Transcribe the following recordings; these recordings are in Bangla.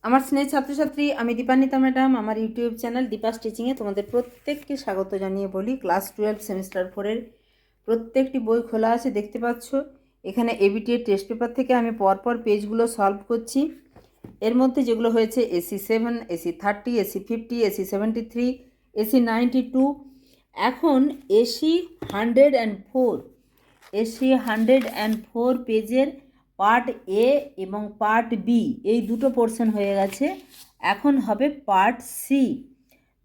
আমার স্নেহ ছাত্রছাত্রী, আমি দীপান্বিতা ম্যাডাম। আমার ইউটিউব চ্যানেল দীপাস টিচিংয়ে তোমাদের প্রত্যেককে স্বাগত জানিয়ে বলি, ক্লাস 12 সেমিস্টার 4-এর প্রত্যেকটি বই খোলা আছে, দেখতে পাচ্ছ। এখানে এবিটি এর টেস্ট পেপার থেকে আমি পরপর পেজগুলো সলভ করছি। এর মধ্যে যেগুলো হয়েছে AC7, AC30, AC50, AC73, AC92, এখন AC104 পেজের পার্ট এ এবং পার্ট বি, এই দুটো পোর্শন হয়ে গেছে। এখন হবে পার্ট সি।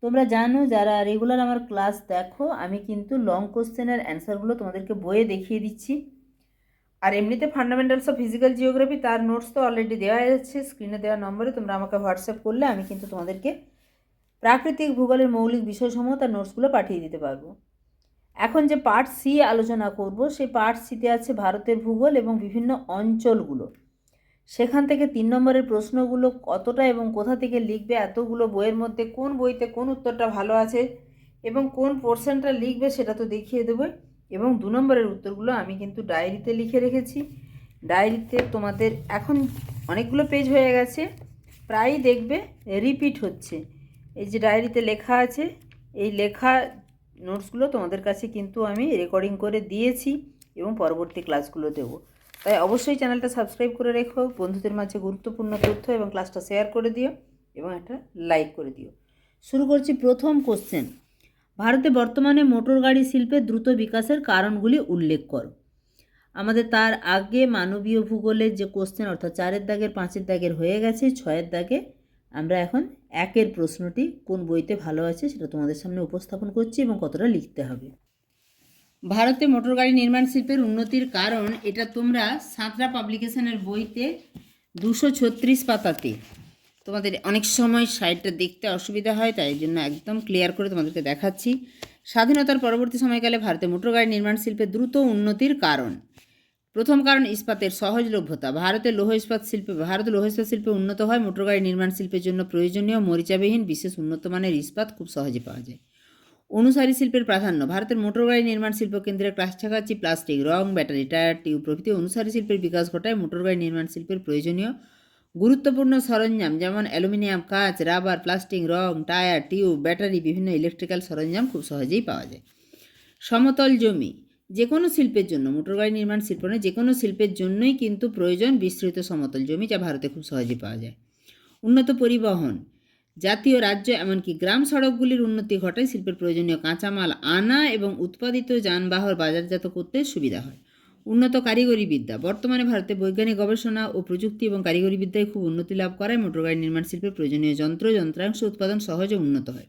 তোমরা জানো, যারা রেগুলার আমার ক্লাস দেখো, আমি কিন্তু লং কোশ্চেনের অ্যান্সারগুলো তোমাদেরকে বইয়ে দেখিয়ে দিচ্ছি। আর এমনিতে ফান্ডামেন্টালস অফ ফিজিক্যাল জিওগ্রাফি, তার নোটস তো অলরেডি দেওয়া যাচ্ছে স্ক্রিনে দেওয়া নম্বরে। তোমরা আমাকে হোয়াটসঅ্যাপ করলে আমি কিন্তু তোমাদেরকে প্রাকৃতিক ভূগোলের মৌলিক বিষয়সমূহ তার নোটসগুলো পাঠিয়ে দিতে পারবো। এখন যে পার্ট সি আলোচনা করব, সেই পার্ট সিতে আছে ভারতের ভূগোল এবং বিভিন্ন অঞ্চলগুলো। সেখান থেকে 3 নম্বরের প্রশ্নগুলো কতটা এবং কোথা থেকে লিখবে, এতগুলো বইয়ের মধ্যে কোন বইতে কোন উত্তরটা ভালো আছে এবং কোন পোর্শনটা লিখবে সেটা তো দেখিয়ে দেবো। এবং 2 নম্বরের উত্তরগুলো আমি কিন্তু ডায়েরিতে লিখে রেখেছি। ডায়েরিতে তোমাদের এখন অনেকগুলো পেজ হয়ে গেছে, প্রায়ই দেখবে রিপিট হচ্ছে। এই যে ডায়েরিতে লেখা আছে, এই লেখা নোটসগুলো তোমাদের কাছে কিন্তু আমি রেকর্ডিং করে দিয়েছি এবং পরবর্তী ক্লাসগুলো দেবো। তাই অবশ্যই চ্যানেলটা সাবস্ক্রাইব করে রেখো, বন্ধুদের মাঝে গুরুত্বপূর্ণ তথ্য এবং ক্লাসটা শেয়ার করে দিও এবং একটা লাইক করে দিও। শুরু করছি প্রথম কোশ্চেন। ভারতে বর্তমানে মোটর গাড়ি শিল্পের দ্রুত বিকাশের কারণগুলি উল্লেখ করো। আমাদের তার আগে মানবীয় ভূগোলের যে কোশ্চেন, অর্থাৎ 4-এর দাগের 5-এর দাগের হয়ে গেছে। 6-এর দাগে আমরা এখন 1-এর প্রশ্নটি কোন বইতে ভালো আছে সেটা তোমাদের সামনে উপস্থাপন করছি এবং কতটা লিখতে হবে। ভারতে মোটর গাড়ি নির্মাণ শিল্পের উন্নতির কারণ, এটা তোমরা সাঁতরা পাবলিকেশনের বইতে 236 পাতাতে, তোমাদের অনেক সময় সাইডটা দেখতে অসুবিধা হয়, তাই জন্য একদম ক্লিয়ার করে তোমাদেরকে দেখাচ্ছি। স্বাধীনতার পরবর্তী সময়কালে ভারতে মোটর গাড়ি নির্মাণ শিল্পের দ্রুত উন্নতির কারণ। প্রথম কারণ, ইস্পাতের সহজলভ্যতা। ভারতে লৌহ ইস্পাত শিল্পে উন্নত হয়। মোটর গাড়ি নির্মাণ শিল্পের জন্য প্রয়োজনীয় মরিচাবিহীন বিশেষ উন্নত মানের ইস্পাত খুব সহজে পাওয়া যায়। অনুসারী শিল্পের প্রাধান্য। ভারতের মোটর গাড়ি নির্মাণ শিল্প কেন্দ্রে কাছাকাছি প্লাস্টিক, রং, ব্যাটারি, টায়ার, টিউব প্রভৃতি অনুসারী শিল্পের বিকাশ ঘটায়। মোটর গাড়ি নির্মাণ শিল্পের প্রয়োজনীয় গুরুত্বপূর্ণ সরঞ্জাম যেমন অ্যালুমিনিয়াম, কাঁচ, রাবার, প্লাস্টিক, রং, টায়ার, টিউব, ব্যাটারি, বিভিন্ন ইলেকট্রিক্যাল সরঞ্জাম খুব সহজেই পাওয়া যায়। সমতল জমি। যে কোনো শিল্পের জন্য, মোটর গাড়ি নির্মাণ শিল্প নয়, যে কোনো শিল্পের জন্যই কিন্তু প্রয়োজন বিস্তৃত সমতল জমি, যা ভারতে খুব সহজেই পাওয়া যায়। উন্নত পরিবহন। জাতীয়, রাজ্য, এমনকি গ্রাম সড়কগুলির উন্নতি ঘটায়। শিল্পের প্রয়োজনীয় কাঁচামাল আনা এবং উৎপাদিত যানবাহন বাজারজাত করতে সুবিধা হয়। উন্নত কারিগরি বিদ্যা। বর্তমানে ভারতে বৈজ্ঞানিক গবেষণা ও প্রযুক্তি এবং কারিগরি বিদ্যায় খুব উন্নতি লাভ করায় মোটর গাড়ি নির্মাণ শিল্পের প্রয়োজনীয় যন্ত্রাংশ উৎপাদন সহজ ও উন্নত হয়।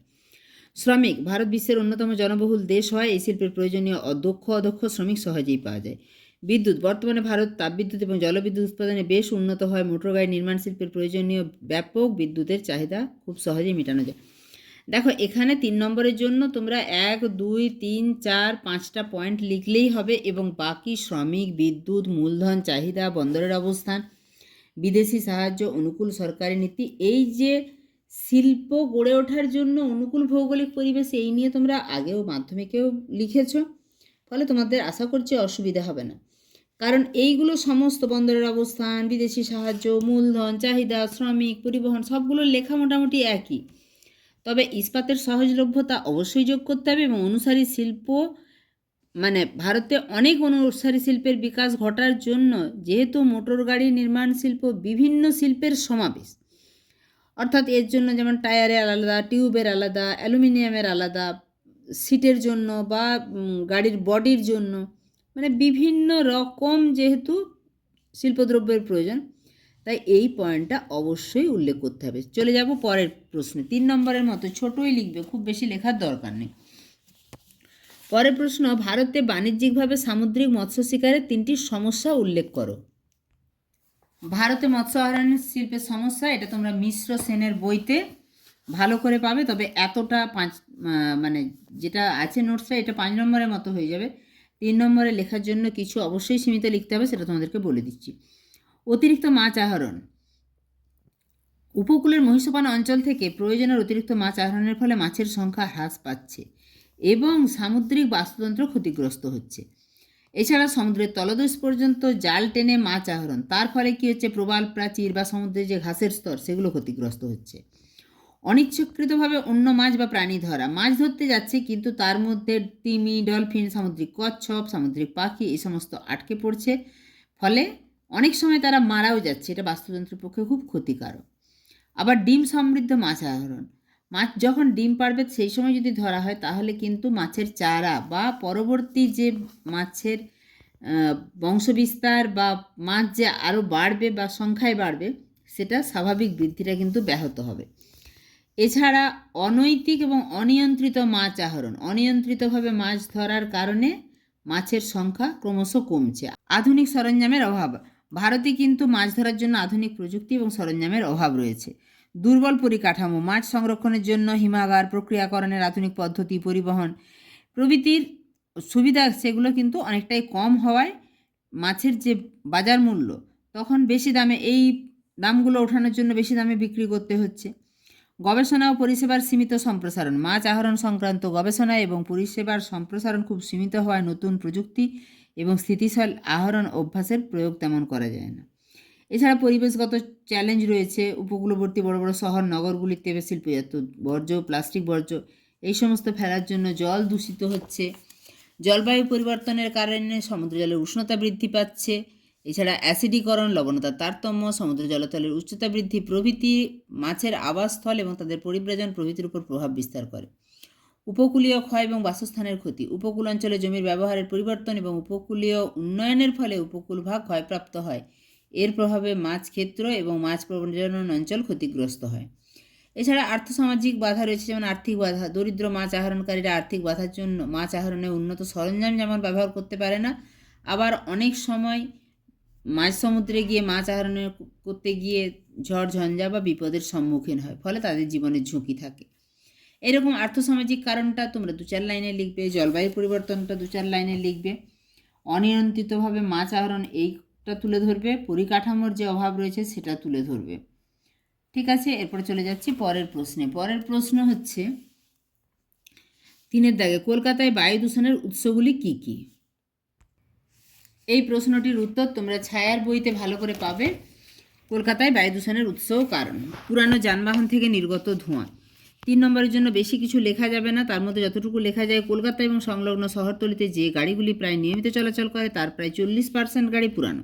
শ্রমিক। ভারত বিশ্বের অন্যতম জনবহুল দেশ হয়, এই শিল্পের প্রয়োজনীয় অদক্ষ শ্রমিক সহজেই পাওয়া যায়। বিদ্যুৎ। বর্তমানে ভারত তাপবিদ্যুৎ এবং জলবিদ্যুৎ উৎপাদনে বেশ উন্নত হয়। মোটর গাড়ি নির্মাণ শিল্পের প্রয়োজনীয় ব্যাপক বিদ্যুতের চাহিদা খুব সহজেই মেটানো যায়। দেখো, এখানে 3 নম্বরের জন্য তোমরা 1, 2, 3, 4, 5টা পয়েন্ট লিখলেই হবে এবং বাকি শ্রমিক, বিদ্যুৎ, মূলধন চাহিদা, বন্দরের অবস্থান, বিদেশি সাহায্য, অনুকূল সরকারি নীতি, এই যে শিল্প গড়ে ওঠার জন্য অনুকূল ভৌগোলিক পরিবেশ, এই নিয়ে তোমরা আগেও মাধ্যমিকেও লিখেছ, ফলে তোমাদের আশা করছি অসুবিধা হবে না। কারণ এইগুলো সমস্ত, বন্দরের অবস্থান, বিদেশি সাহায্য, মূলধন চাহিদা, শ্রমিক, পরিবহন, সবগুলো লেখা মোটামুটি একই। তবে ইস্পাতের সহজলভ্যতা অবশ্যই যোগ করতে হবে এবং অনুসারী শিল্প, মানে ভারতে অনেক অনুসারী শিল্পের বিকাশ ঘটার জন্য, যেহেতু মোটর গাড়ি নির্মাণ শিল্প বিভিন্ন শিল্পের সমাবেশ, অর্থাৎ এর জন্য যেমন টায়ারের আলাদা, টিউবের আলাদা, অ্যালুমিনিয়ামের আলাদা, সিটের জন্য বা গাড়ির বডির জন্য, মানে বিভিন্ন রকম যেহেতু শিল্পদ্রব্যের প্রয়োজন, তাই এই পয়েন্টটা অবশ্যই উল্লেখ করতে হবে। চলে যাব পরের প্রশ্নে। 3 নম্বরের মতো ছোটই লিখবে, খুব বেশি লেখার দরকার নেই। পরের প্রশ্ন, ভারতে বাণিজ্যিকভাবে সামুদ্রিক মৎস্য শিকারের 3টি সমস্যা উল্লেখ করো। ভারতে মৎস্য আহরণের শিল্পের সমস্যা, এটা তোমরা মিশ্র সেনের বইতে ভালো করে পাবে। তবে এতটা মানে যেটা আছে নোটসটা, এটা 5 নম্বরের মতো হয়ে যাবে। 3 নম্বরে লেখার জন্য কিছু অবশ্যই সীমিত লিখতে হবে, সেটা তোমাদেরকে বলে দিচ্ছি। অতিরিক্ত মাছ আহরণ। উপকূলের মহিষপানা অঞ্চল থেকে প্রয়োজনের অতিরিক্ত মাছ আহরণের ফলে মাছের সংখ্যা হ্রাস পাচ্ছে এবং সামুদ্রিক বাস্তুতন্ত্র ক্ষতিগ্রস্ত হচ্ছে। এছাড়া সমুদ্রের তলদেশ পর্যন্ত জাল টেনে মাছ আহরণ, তার ফলে কী হচ্ছে, প্রবাল প্রাচীর বা সমুদ্রের যে ঘাসের স্তর সেগুলো ক্ষতিগ্রস্ত হচ্ছে। অনিচ্ছাকৃতভাবে অন্য মাছ বা প্রাণী ধরা, মাছ ধরতে যাচ্ছে কিন্তু তার মধ্যে তিমি, ডলফিন, সামুদ্রিক কচ্ছপ, সামুদ্রিক পাখি এই সমস্ত আটকে পড়ছে, ফলে অনেক সময় তারা মারাও যাচ্ছে। এটা বাস্তুতন্ত্রের পক্ষে খুব ক্ষতিকারক। আবার ডিম সমৃদ্ধ মাছ আহরণ, মাছ যখন ডিম পাড়বে সেই সময় যদি ধরা হয় তাহলে কিন্তু মাছের চারা বা পরবর্তী যে মাছের বংশবিস্তার বা মাছ যে আরও বাড়বে বা সংখ্যায় বাড়বে সেটা স্বাভাবিক বৃদ্ধিটা কিন্তু ব্যাহত হবে। এছাড়া অনৈতিক এবং অনিয়ন্ত্রিত মাছ আহরণ, অনিয়ন্ত্রিতভাবে মাছ ধরার কারণে মাছের সংখ্যা ক্রমশ কমছে। আধুনিক সরঞ্জামের অভাব, ভারতে কিন্তু মাছ ধরার জন্য আধুনিক প্রযুক্তি এবং সরঞ্জামের অভাব রয়েছে। দুর্বল পরিকাঠামো, মাছ সংরক্ষণের জন্য হিমাগার, প্রক্রিয়াকরণের আধুনিক পদ্ধতি, পরিবহন প্রভৃতির সুবিধা সেগুলো কিন্তু অনেকটাই কম হওয়ায় মাছের যে বাজার মূল্য তখন বেশি দামে, এই দামগুলো ওঠানোর জন্য বেশি দামে বিক্রি করতে হচ্ছে। গবেষণা ও পরিষেবার সীমিত সম্প্রসারণ, মাছ আহরণ সংক্রান্ত গবেষণা এবং পরিষেবার সম্প্রসারণ খুব সীমিত হওয়ায় নতুন প্রযুক্তি এবং স্থিতিশীল আহরণ অভ্যাসের প্রয়োগ তেমন করা যায় না। এছাড়া পরিবেশগত চ্যালেঞ্জ রয়েছে। উপকূলবর্তী বড় বড় শহর নগরগুলিতে শিল্পজাত বর্জ্য, প্লাস্টিক বর্জ্য এই সমস্ত ফেলার জন্য জল দূষিত হচ্ছে। জলবায়ু পরিবর্তনের কারণে সমুদ্র জলের উষ্ণতা বৃদ্ধি পাচ্ছে। এছাড়া অ্যাসিডীকরণ, লবণতার তারতম্য, সমুদ্র জলতলের উচ্চতা বৃদ্ধি প্রভৃতি মাছের আবাসস্থল এবং তাদের পরিব্রজন প্রভৃতির উপর প্রভাব বিস্তার করে। উপকূলীয় ক্ষয় এবং বাসস্থানের ক্ষতি, উপকূল অঞ্চলে জমির ব্যবহারের পরিবর্তন এবং উপকূলীয় উন্নয়নের ফলে উপকূলভাগ ক্ষয়প্রাপ্ত হয়। এর প্রভাবে মাছ ক্ষেত্র এবং মাছ প্রজনন অঞ্চল ক্ষতিগ্রস্ত হয়। এছাড়া আর্থসামাজিক বাধা রয়েছে, যেমন আর্থিক বাধা, দরিদ্র মাছ আহরণকারীরা আর্থিক বাধার জন্য মাছ আহরণে উন্নত সরঞ্জাম যেমন ব্যবহার করতে পারে না, আবার অনেক সময় মাঝ সমুদ্রে গিয়ে মাছ আহরণ করতে গিয়ে ঝড় ঝঞ্ঝা বা বিপদের সম্মুখীন হয়, ফলে তাদের জীবনের ঝুঁকি থাকে। এরকম আর্থসামাজিক কারণটা তোমরা 2-4 লাইনে লিখবে, জলবায়ু পরিবর্তনটা 2-4 লাইনে লিখবে, অনিয়ন্ত্রিতভাবে মাছ আহরণ এইটা তুলে ধরবে, পরিকাঠামোর যে অভাব রয়েছে সেটা তুলে ধরবে। ঠিক আছে, এরপর চলে যাচ্ছি পরের প্রশ্নে। পরের প্রশ্ন হচ্ছে 3-এর দাগে, কলকাতায় বায়ু দূষণের উৎসগুলি কি কি? এই প্রশ্নটির উত্তর তোমরা ছায়ার বইতে ভালো করে পাবে। কলকাতায় বায়ু দূষণের উৎস ও কারণ, পুরানো যানবাহন থেকে নির্গত ধোঁয়া। 3 নম্বরের জন্য বেশি কিছু লেখা যাবে না, তার মধ্যে যতটুকু লেখা যায়, কলকাতা এবং সংলগ্ন শহরতলিতে যে গাড়িগুলি প্রায় নিয়মিত চলাচল করে তার প্রায় 40% গাড়ি পুরানো,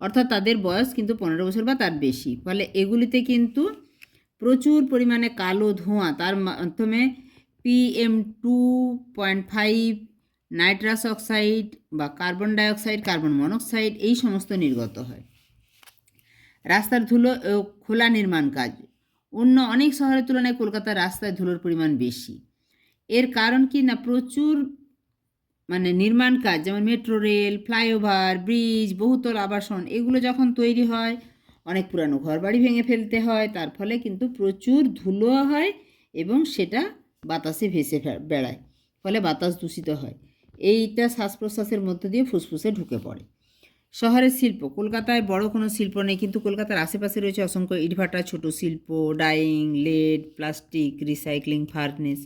অর্থাৎ তাদের বয়স কিন্তু 15 বছর বা তার বেশি। ফলে এগুলিতে কিন্তু প্রচুর পরিমাণে কালো ধোঁয়া, তার মাধ্যমে PM2.5, নাইট্রাস অক্সাইড বা কার্বন ডাইঅক্সাইড, কার্বন মনোক্সাইড এই সমস্ত নির্গত হয়। রাস্তার ধুলো ও খোলা নির্মাণ কাজ, অন্য অনেক শহরের তুলনায় কলকাতার রাস্তায় ধুলোর পরিমাণ বেশি। এর কারণ কি না, প্রচুর নির্মাণ কাজ, যেমন মেট্রো রেল, ফ্লাইওভার, ব্রিজ, বহুতল আবাসন এগুলো যখন তৈরি হয়, অনেক পুরানো ঘরবাড়ি ভেঙে ফেলতে হয়, তার ফলে কিন্তু প্রচুর ধুলো হয় এবং সেটা বাতাসে ভেসে বেড়ায়, ফলে বাতাস দূষিত হয়। এইটা শ্বাস প্রশ্বাসের মধ্য দিয়ে ফুসফুসে ঢুকে পড়ে। শহরের শিল্প, কলকাতায় বড় কোনো শিল্প নেই, কিন্তু কলকাতার আশেপাশে রয়েছে অসংখ্য ইটভাটা, ছোট শিল্প, dyeing, lead, plastic, recycling, furnace.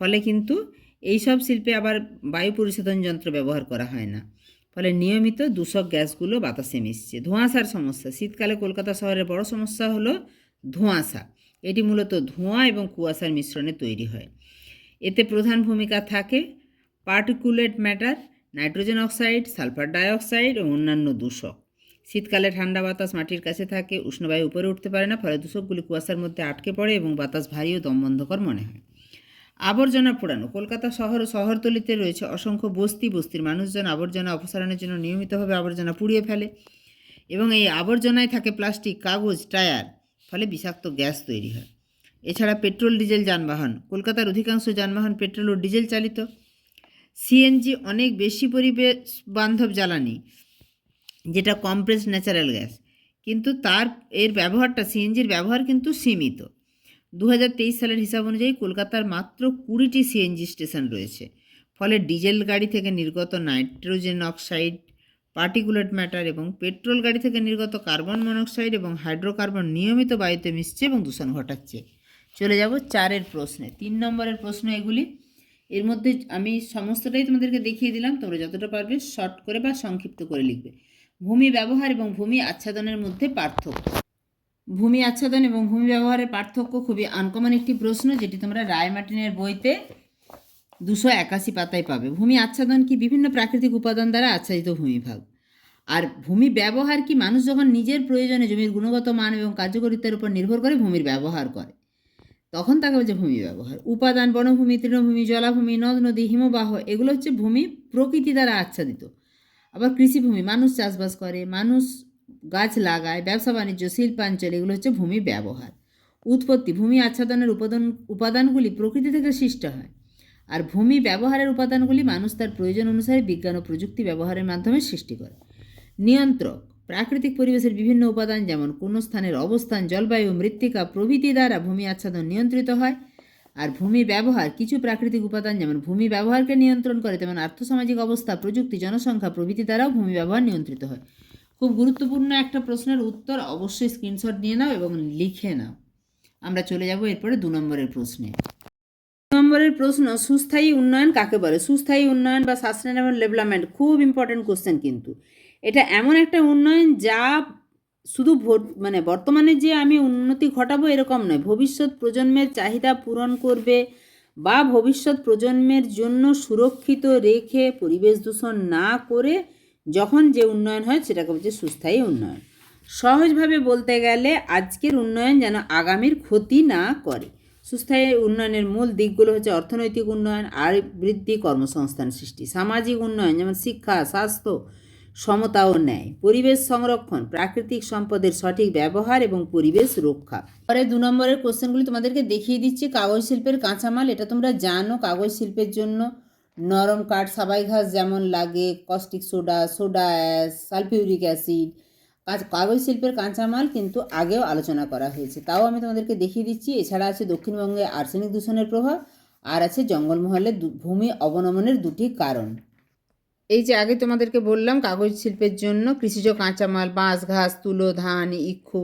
ফলে কিন্তু এইসব শিল্পে আবার বায়ু পরিশোধন যন্ত্র ব্যবহার করা হয় না, ফলে নিয়মিত দূষক গ্যাসগুলো বাতাসে মিশছে। ধোঁয়াশার সমস্যা, শীতকালে কলকাতা শহরের বড় সমস্যা হলো ধোঁয়াশা। এটি মূলত ধোঁয়া এবং কুয়াশার মিশ্রণে তৈরি হয়। এতে প্রধান ভূমিকা থাকে particulate matter, nitrogen oxide, sulphur dioxide ও অন্যান্য দূষক। শীতকালে ঠান্ডা বাতাস মাটির কাছে থাকে, উষ্ণবায়ু উপরে উঠতে পারে না, ফলে দূষকগুলি কুয়াশার মধ্যে আটকে পড়ে এবং বাতাস ভারী ও দমবন্ধকর মনে হয়। আবর্জনা পোড়ানো, কলকাতা শহর ও শহরতলিতে রয়েছে অসংখ্য বস্তি, বস্তির মানুষজন আবর্জনা অপসারণের জন্য নিয়মিতভাবে আবর্জনা পুড়িয়ে ফেলে এবং এই আবর্জনায় থাকে প্লাস্টিক, কাগজ, টায়ার, ফলে বিষাক্ত গ্যাস তৈরি হয়। এছাড়া পেট্রোল ডিজেল যানবাহন, কলকাতার অধিকাংশ যানবাহন পেট্রোল ও ডিজেল চালিত। সিএনজি অনেক বেশি পরিবেশ বান্ধব জ্বালানি, যেটা কমপ্রেসড ন্যাচারাল গ্যাস, কিন্তু এর ব্যবহারটা, সিএনজির ব্যবহার কিন্তু সীমিত। 2023 সালের হিসাব অনুযায়ী কলকাতার মাত্র 20টি সিএনজি স্টেশন রয়েছে, ফলে ডিজেল গাড়ি থেকে নির্গত নাইট্রোজেন অক্সাইড, পার্টিকুলেট ম্যাটার এবং পেট্রোল গাড়ি থেকে নির্গত কার্বন মনোক্সাইড এবং হাইড্রোকার্বন নিয়মিত বায়ুতে মিশছে এবং দূষণ ঘটাচ্ছে। চলে যাব 4-এর প্রশ্নে। 3 নম্বরের প্রশ্ন এগুলি। এর মধ্যে আমি সমস্তটাই তোমাদেরকে দেখিয়ে দিলাম, তোমরা যতটা পারবে শর্ট করে বা সংক্ষিপ্ত করে লিখবে। ভূমি ব্যবহার এবং ভূমি আচ্ছাদনের মধ্যে পার্থক্য। ভূমি আচ্ছাদন এবং ভূমি ব্যবহারের পার্থক্য খুবই আনকমন একটি প্রশ্ন, যেটি তোমরা রায় মার্টিনের বইতে 281 পাতায় পাবে। ভূমি আচ্ছাদন কি? বিভিন্ন প্রাকৃতিক উপাদান দ্বারা আচ্ছাদিত ভূমিভাগ। আর ভূমি ব্যবহার কি? মানুষ যখন নিজের প্রয়োজনে জমির গুণগত মান এবং কার্যকারিতার উপর নির্ভর করে ভূমির ব্যবহার করে, তখন তাকে বলছে ভূমি ব্যবহার। উপাদান বনভূমি, তৃণভূমি, জলাভূমি, নদ নদী, হিমবাহ, এগুলো হচ্ছে ভূমি প্রকৃতি দ্বারা আচ্ছাদিত। আবার কৃষিভূমি, মানুষ চাষবাস করে, মানুষ গাছ লাগায়, ব্যবসা বাণিজ্য, শিল্পাঞ্চল, এগুলো হচ্ছে ভূমি ব্যবহার। উৎপত্তি, ভূমি আচ্ছাদনের উপাদানগুলি প্রকৃতি থেকে সৃষ্ট হয়। আর ভূমি ব্যবহারের উপাদানগুলি মানুষ তার প্রয়োজন অনুসারে বিজ্ঞান ও প্রযুক্তি ব্যবহারের মাধ্যমে সৃষ্টি করে। নিয়ন্ত্রক, প্রাকৃতিক পরিবেশের বিভিন্ন উপাদান যেমন কোনো স্থানের অবস্থান, জলবায়ু, মৃত্তিকা প্রভৃতি দ্বারা ভূমি আচ্ছাদন নিয়ন্ত্রিত হয়। আর ভূমি ব্যবহার কিছু প্রাকৃতিক উপাদান যেমন ভূমি ব্যবহারকে নিয়ন্ত্রণ করে, তেমন আর্থসামাজিক অবস্থা, প্রযুক্তি, জনসংখ্যা প্রভৃতি দ্বারাও ভূমি ব্যবহার নিয়ন্ত্রিত হয়। খুব গুরুত্বপূর্ণ একটা প্রশ্নের উত্তর, অবশ্যই স্ক্রিনশট নিয়ে নাও এবং লিখে নাও। আমরা চলে যাব এরপরে 2 নম্বরের প্রশ্নে। 2 নম্বরের প্রশ্ন, সুস্থায়ী উন্নয়ন কাকে বলে? সুস্থায়ী উন্নয়ন বা সাস্টেনেবল ডেভেলপমেন্ট খুব ইম্পর্টেন্ট কোশ্চেন, কিন্তু এটা এমন একটা উন্নয়ন যা শুধু মানে বর্তমানে যে আমি উন্নতি ঘটাবো এরকম নয়, ভবিষ্যৎ প্রজন্মের চাহিদা পূরণ করবে বা ভবিষ্যৎ প্রজন্মের জন্য সুরক্ষিত রেখে পরিবেশ দূষণ না করে যখন যে উন্নয়ন হয় সেটাকে বলছে সুস্থায়ী উন্নয়ন। সহজভাবে বলতে গেলে আজকের উন্নয়ন যেন আগামীর ক্ষতি না করে। সুস্থায়ী উন্নয়নের মূল দিকগুলো হচ্ছে অর্থনৈতিক উন্নয়ন, আয় বৃদ্ধি, কর্মসংস্থান সৃষ্টি। সামাজিক উন্নয়ন যেমন শিক্ষা, স্বাস্থ্য, সমতা ও ন্যায়। পরিবেশ সংরক্ষণ, প্রাকৃতিক সম্পদের সঠিক ব্যবহার এবং পরিবেশ রক্ষা। পরে 2 নম্বরের কোশ্চেনগুলি তোমাদেরকে দেখিয়ে দিচ্ছি। কাগজ শিল্পের কাঁচামাল, এটা তোমরা জানো কাগজ শিল্পের জন্য নরম কাঠ, সাবাই ঘাস যেমন লাগে, caustic soda, soda ash, sulphuric acid. কাগজ শিল্পের কাঁচামাল কিন্তু আগেও আলোচনা করা হয়েছে, তাও আমি তোমাদেরকে দেখিয়ে দিচ্ছি। এছাড়া আছে দক্ষিণবঙ্গে আর্সেনিক দূষণের প্রভাব, আর আছে জঙ্গলমহলে ভূমি অবনমনের 2টি কারণ। এই যে আগে তোমাদেরকে বললাম কাগজ শিল্পের জন্য কৃষিজ কাঁচামাল, বাঁশ, ঘাস, তুলো, ধান, ইক্ষু,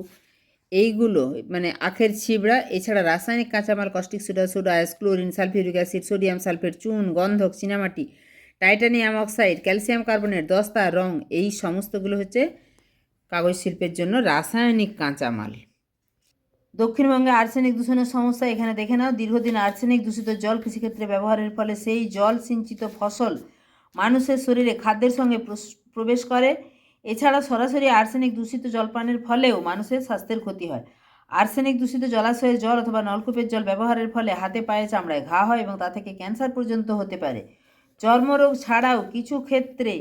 এইগুলো মানে আখের ছিবড়া। এছাড়া রাসায়নিক কাঁচামাল caustic soda, soda ash, chlorine, sulphuric acid, sodium sulphate, চুন, গন্ধক, চীনামাটি, টাইটানিয়াম অক্সাইড, ক্যালসিয়াম কার্বনেট, দস্তা, রং, এই সমস্তগুলো হচ্ছে কাগজ শিল্পের জন্য রাসায়নিক কাঁচামাল। দক্ষিণবঙ্গে আর্সেনিক দূষণের সমস্যা এখানে দেখে নাও। দীর্ঘদিন আর্সেনিক দূষিত জল কৃষিক্ষেত্রে ব্যবহারের ফলে সেই জল সিঞ্চিত ফসল মানুষের শরীরে খাদ্যের সঙ্গে প্রবেশ করে। এছাড়া সরাসরি আর্সেনিক দূষিত জল পানের ফলেও মানুষের স্বাস্থ্যের ক্ষতি হয়। আর্সেনিক দূষিত জলাশয়ের জল অথবা নলকূপের জল ব্যবহারের ফলে হাতে পায়ে চামড়ায় ঘা হয় এবং তা থেকে ক্যান্সার পর্যন্ত হতে পারে। চর্মরোগ ছাড়াও কিছু ক্ষেত্রে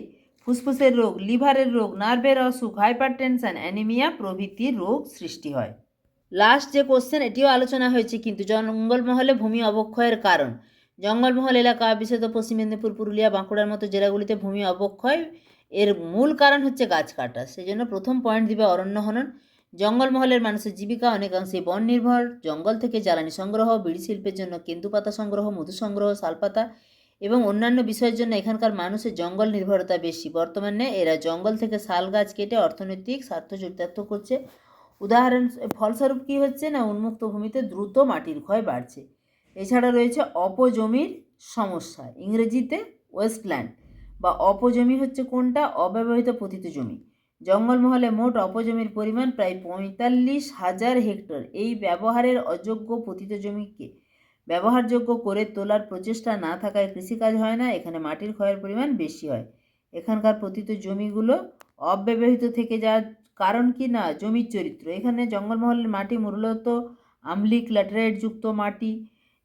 ফুসফুসের রোগ, লিভারের রোগ, নার্ভের অসুখ, হাইপারটেনশন, অ্যানিমিয়া প্রভৃতি রোগ সৃষ্টি হয়। লাস্ট যে কোশ্চেন, এটিও আলোচনা হয়েছে কিন্তু জঙ্গলমহলে ভূমি অবক্ষয়ের কারণ। জঙ্গলমহল এলাকা বিশেষত পশ্চিম মেদিনীপুর, পুরুলিয়া, বাঁকুড়ার মতো জেলাগুলিতে ভূমি অবক্ষয় এর মূল কারণ হচ্ছে গাছ কাটা। সেই জন্য প্রথম পয়েন্ট দিবে অরণ্য হনন। জঙ্গলমহলের মানুষের জীবিকা অনেকাংশে বন নির্ভর। জঙ্গল থেকে জ্বালানি সংগ্রহ, বিড়ি শিল্পের জন্য কেন্দুপাতা সংগ্রহ, মধু সংগ্রহ, শালপাতা এবং অন্যান্য বিষয়ের জন্য এখানকার মানুষের জঙ্গল নির্ভরতা বেশি। বর্তমানে এরা জঙ্গল থেকে শাল গাছ কেটে অর্থনৈতিক স্বার্থ চরিতার্থ করছে। উদাহরণ ফলস্বরূপ কী হচ্ছে না, উন্মুক্ত ভূমিতে দ্রুত মাটির ক্ষয় বাড়ছে। এছাড়া রয়েছে অপজমির সমস্যা, ইংরেজিতে ওয়েস্টল্যান্ড বা অপজমি হচ্ছে কোনটা? অব্যবহৃত পতিত জমি। জঙ্গলমহলে মোট অপজমির পরিমাণ প্রায় 45,000 হেক্টর। এই ব্যবহারের অযোগ্য পতিত জমিকে ব্যবহারযোগ্য করে তোলার প্রচেষ্টা না থাকায় কৃষিকাজ হয় না, এখানে মাটির ক্ষয়ের পরিমাণ বেশি হয়। এখানকার পতিত জমিগুলো অব্যবহৃত থেকে যাওয়ার কারণ কি না, জমির চরিত্র। এখানে জঙ্গলমহলের মাটি মূলত আম্লিক ল্যাটেরাইট যুক্ত মাটি,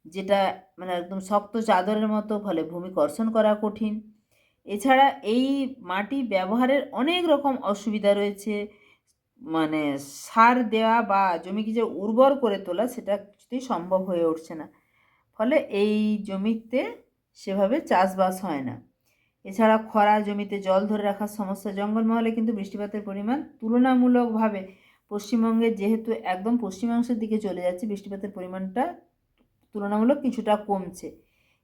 যেটা মানে একদম শক্ত চাদরের মতো, ফলে ভূমি কর্ষণ করা কঠিন। এছাড়া এই মাটি ব্যবহারের অনেক রকম অসুবিধা রয়েছে, মানে সার দেওয়া বা জমিকে যে উর্বর করে তোলা সেটা কিছুতেই সম্ভব হয়ে উঠছে না, ফলে এই জমিতে সেভাবে চাষবাস হয় না। এছাড়া খরা, জমিতে জল ধরে রাখার সমস্যা। জঙ্গলমহলে কিন্তু বৃষ্টিপাতের পরিমাণ তুলনামূলকভাবে পশ্চিমবঙ্গের যেহেতু একদম পশ্চিমাংশের দিকে চলে যাচ্ছে, বৃষ্টিপাতের পরিমাণটা তুলনামূলক কিছুটা কমছে।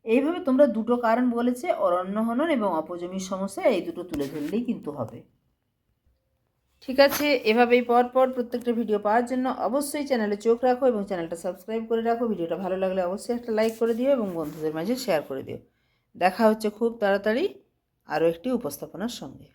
এইভাবে তোমরা 2টো কারণ বলেছে, অরণ্য হনন এবং অপজমির সমস্যা, এই 2টো তুলে ধরলেই কিন্তু হবে। ঠিক আছে, এভাবেই পরপর প্রত্যেকটা ভিডিও পাওয়ার জন্য অবশ্যই চ্যানেলে চোখ রাখো এবং চ্যানেলটা সাবস্ক্রাইব করে রাখো। ভিডিওটা ভালো লাগলে অবশ্যই একটা লাইক করে দিও এবং বন্ধুদের মাঝে শেয়ার করে দিও। দেখা হচ্ছে খুব তাড়াতাড়ি আরও একটি উপস্থাপনার সঙ্গে।